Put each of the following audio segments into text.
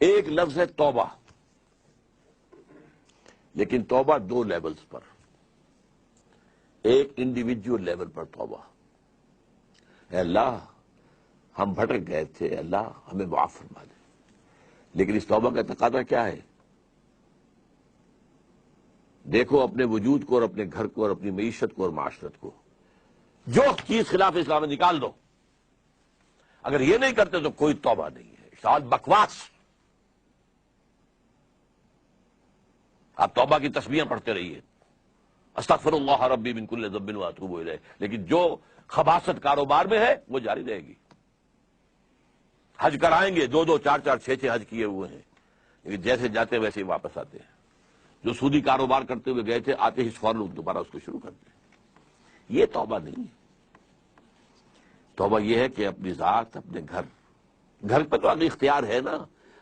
ایک لفظ ہے توبہ، لیکن توبہ دو لیولز پر، ایک انڈیویجول لیول پر توبہ، اے اللہ ہم بھٹک گئے تھے، اللہ ہمیں معاف فرما دے، لیکن اس توبہ کا تقاضا کیا ہے؟ دیکھو اپنے وجود کو اور اپنے گھر کو اور اپنی معیشت کو اور معاشرت کو، جو چیز خلاف اسلام ہے نکال دو۔ اگر یہ نہیں کرتے تو کوئی توبہ نہیں ہے، سال بکواس۔ آپ توبہ کی تسبیحیں پڑھتے رہیے، استغفر اللہ ربی من کل ذنب واتوب الیہ، لیکن جو خباثت کاروبار میں ہے وہ جاری رہے گی۔ حج کرائیں گے، دو دو چار چار چھ چھ حج کیے ہوئے ہیں، لیکن جیسے جاتے ویسے ہی واپس آتے ہیں۔ جو سودی کاروبار کرتے ہوئے گئے تھے، آتے ہی فوراً دوبارہ اس کو شروع کرتے ہیں۔ یہ توبہ نہیں ہے۔ توبہ یہ ہے کہ اپنی ذات، اپنے گھر پہ تو اختیار ہے نا،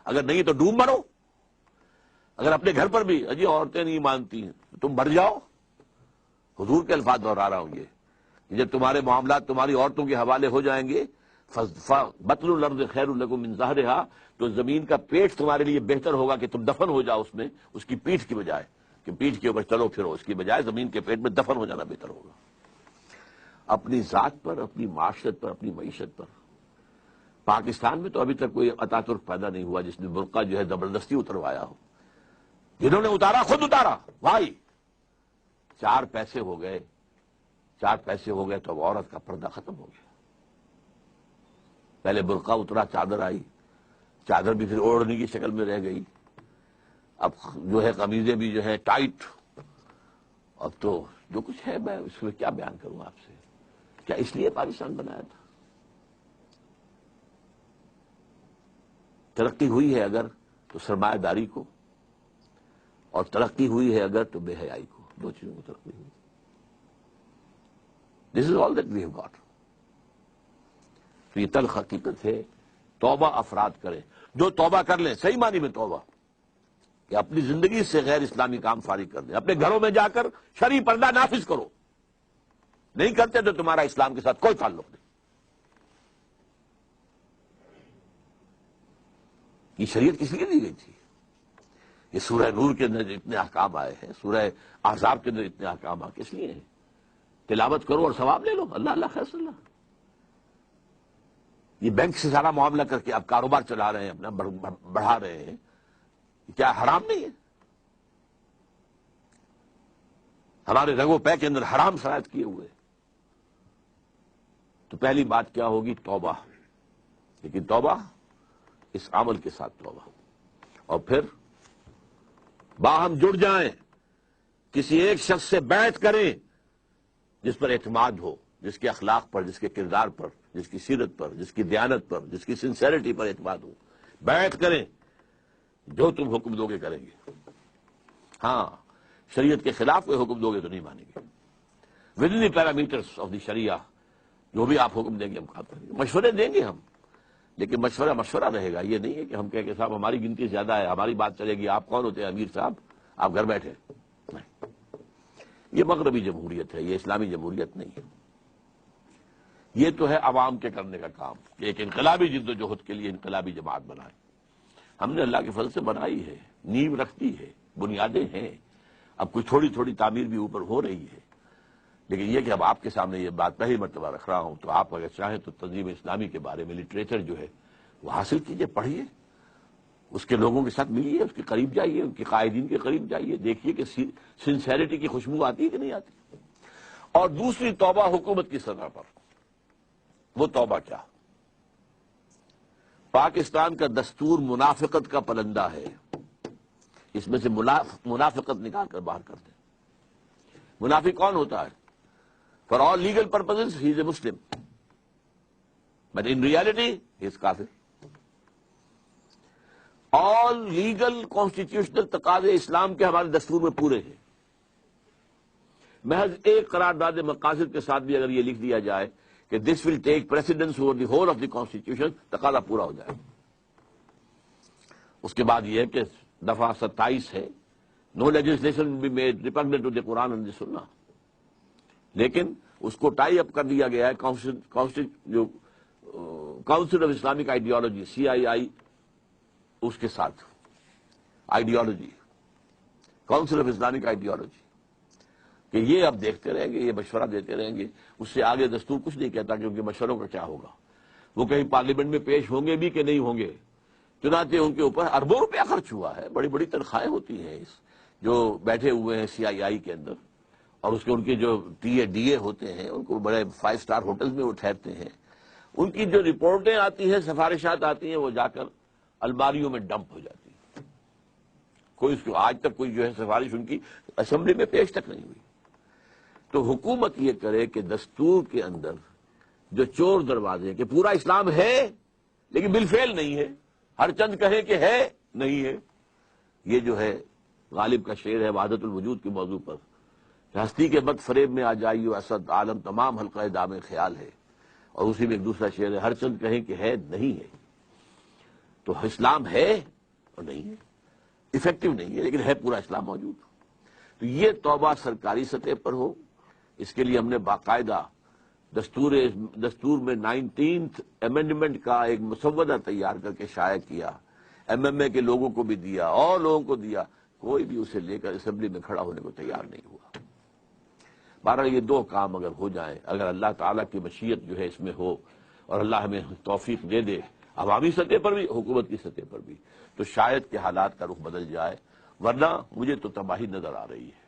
اگر نہیں تو ڈوب مرو۔ اگر اپنے گھر پر بھی اجی عورتیں نہیں مانتی ہیں تو تم مر جاؤ۔ حضور کے الفاظ دہرا رہا ہوں یہ، جب تمہارے معاملات تمہاری عورتوں کے حوالے ہو جائیں گے، بطن الارض خیر لکم من ظہرہا، تو زمین کا پیٹ تمہارے لیے بہتر ہوگا کہ تم دفن ہو جاؤ اس میں، اس کی پیٹھ کی بجائے، کہ پیٹھ کے اوپر چلو پھرو، اس کی بجائے زمین کے پیٹ میں دفن ہو جانا بہتر ہوگا۔ اپنی ذات پر، اپنی معاشرت پر، اپنی معیشت پر۔ پاکستان میں تو ابھی تک کوئی اتا ترک پیدا نہیں ہوا جس نے برقع جو ہے زبردستی اتروایا ہو۔ جنہوں نے اتارا خود اتارا بھائی، چار پیسے ہو گئے تو اب عورت کا پردہ ختم ہو گیا۔ پہلے برقع اترا، چادر آئی، چادر بھی پھر اوڑھنے کی شکل میں رہ گئی، اب جو ہے قمیضیں بھی جو ہے ٹائٹ۔ اب تو جو کچھ ہے میں اس میں کیا بیان کروں آپ سے؟ کیا اس لیے پاکستان بنایا تھا؟ ترقی ہوئی ہے اگر تو سرمایہ داری کو، اور ترقی ہوئی ہے اگر تو بے حیائی کو، دو چیزوں کو ترقی ہوئی۔ This is all that we have got. تو یہ تلخ حقیقت ہے۔ توبہ افراد کریں، جو توبہ کر لیں، صحیح معنی میں توبہ، کہ اپنی زندگی سے غیر اسلامی کام فارغ کر دیں، اپنے گھروں میں جا کر شرعی پردہ نافذ کرو۔ نہیں کرتے تو تمہارا اسلام کے ساتھ کوئی تعلق نہیں۔ یہ شریعت کس لیے دی گئی تھی؟ یہ سورہ نور کے اندر اتنے احکام آئے ہیں، سورہ احزاب کے اندر اتنے احکام آئے، کس لیے ہیں؟ تلاوت کرو اور ثواب لے لو، اللہ اللہ خیر صلی اللہ۔ یہ بینک سے سارا معاملہ کر کے آپ کاروبار چلا رہے ہیں، اپنا بڑھا رہے ہیں، کیا حرام نہیں ہے؟ ہمارے رگو پے کے اندر حرام شرائط کیے ہوئے۔ تو پہلی بات کیا ہوگی؟ توبہ، لیکن توبہ اس عمل کے ساتھ توبہ، اور پھر باہم جڑ جائیں، کسی ایک شخص سے بیعت کریں جس پر اعتماد ہو، جس کے اخلاق پر، جس کے کردار پر، جس کی سیرت پر، جس کی دیانت پر، جس کی سنسیریٹی پر اعتماد ہو۔ بیعت کریں، جو تم حکم دو گے کریں گے۔ ہاں، شریعت کے خلاف کوئی حکم دو گے تو نہیں مانیں گے۔ Within the parameters of the شریعہ، جو بھی آپ حکم دیں گے ہم کام کریں گے، مشورے دیں گے ہم، لیکن مشورہ رہے گا۔ یہ نہیں ہے کہ ہم کہیں کہ صاحب ہماری گنتی زیادہ ہے، ہماری بات چلے گی، آپ کون ہوتے ہیں امیر صاحب، آپ گھر بیٹھے۔ نہیں، یہ مغربی جمہوریت ہے، یہ اسلامی جمہوریت نہیں ہے۔ یہ تو ہے عوام کے کرنے کا کام کہ ایک انقلابی جد و جہد کے لیے انقلابی جماعت بنائے۔ ہم نے اللہ کے فضل سے بنائی ہے، نیو رکھتی ہے، بنیادیں ہیں، اب کچھ تھوڑی تھوڑی تعمیر بھی اوپر ہو رہی ہے، لیکن یہ کہ اب آپ کے سامنے یہ بات پہلی مرتبہ رکھ رہا ہوں، تو آپ اگر چاہیں تو تنظیم اسلامی کے بارے میں لٹریچر جو ہے وہ حاصل کیجئے، پڑھیے، اس کے لوگوں کے ساتھ ملیے، اس کے قریب جائیے، ان کے قائدین کے قریب جائیے، دیکھیے کہ سنسیریٹی کی خوشبو آتی ہے کہ نہیں آتی۔ اور دوسری توبہ حکومت کی سطح پر، وہ توبہ کیا؟ پاکستان کا دستور منافقت کا پلندہ ہے، اس میں سے منافقت نکال کر باہر کر دیں۔ منافق کون ہوتا ہے؟ For all legal purposes, he is a Muslim. But in reality, he is kafir. All legal constitutional تقاضے اسلام کے ہمارے دستور میں پورے ہیں۔ محض ایک قرارداد مقاصد کے ساتھ بھی اگر یہ لکھ دیا جائے کہ this will take precedence over the whole of the constitution، تقاضا پورا ہو جائے۔ اس کے بعد یہ ہے کہ دفعہ 27 ہے، no legislation will be made repugnant to the Quran and the Sunnah، لیکن اس کو ٹائی اپ کر دیا گیا ہے council of Islamic ideology CII اس کے ساتھ ideology, council of Islamic ideology, کہ یہ اب دیکھتے رہیں گے، یہ مشورہ دیتے رہیں گے، اس سے آگے دستور کچھ نہیں کہتا کہ ان کے مشوروں کا کیا ہوگا، وہ کہیں پارلیمنٹ میں پیش ہوں گے بھی کہ نہیں ہوں گے۔ چنانچہ ان کے اوپر اربوں روپیہ خرچ ہوا ہے، بڑی بڑی تنخواہیں ہوتی ہیں جو بیٹھے ہوئے ہیں CII کے اندر، اور اس کے ان کے جو DA ہوتے ہیں، ان کو بڑے 5 اسٹار ہوٹلز میں وہ ٹھہرتے ہیں، ان کی جو رپورٹیں آتی ہیں، سفارشات آتی ہیں، وہ جا کر الماریوں میں ڈمپ ہو جاتی ہیں۔ کوئی اس کو آج تک کوئی جو ہے سفارش ان کی اسمبلی میں پیش تک نہیں ہوئی۔ تو حکومت یہ کرے کہ دستور کے اندر جو چور دروازے کہ پورا اسلام ہے لیکن بالفعل نہیں ہے، ہر چند کہیں کہ ہے نہیں ہے، یہ جو ہے غالب کا شعر ہے وحدت الوجود کے موضوع پر، کہ ہستی کے بد فریب میں آ جائیو اسد عالم تمام حلقہ دام خیال ہے، اور اسی میں ایک دوسرا شعر ہے ہر چند کہیں کہ ہے نہیں ہے۔ تو اسلام ہے اور نہیں ہے، افیکٹو نہیں ہے لیکن ہے پورا اسلام موجود۔ تو یہ توبہ سرکاری سطح پر ہو، اس کے لیے ہم نے باقاعدہ دستور میں 19th امینڈمنٹ کا ایک مسودہ تیار کر کے شائع کیا، MMA کے لوگوں کو بھی دیا اور لوگوں کو دیا، کوئی بھی اسے لے کر اسمبلی میں کھڑا ہونے کو تیار نہیں ہوا۔ بہرحال یہ دو کام اگر ہو جائیں، اگر اللہ تعالیٰ کی مشیت جو ہے اس میں ہو اور اللہ ہمیں توفیق دے دے عوامی سطح پر بھی، حکومت کی سطح پر بھی، تو شاید کہ حالات کا رخ بدل جائے، ورنہ مجھے تو تباہی نظر آ رہی ہے۔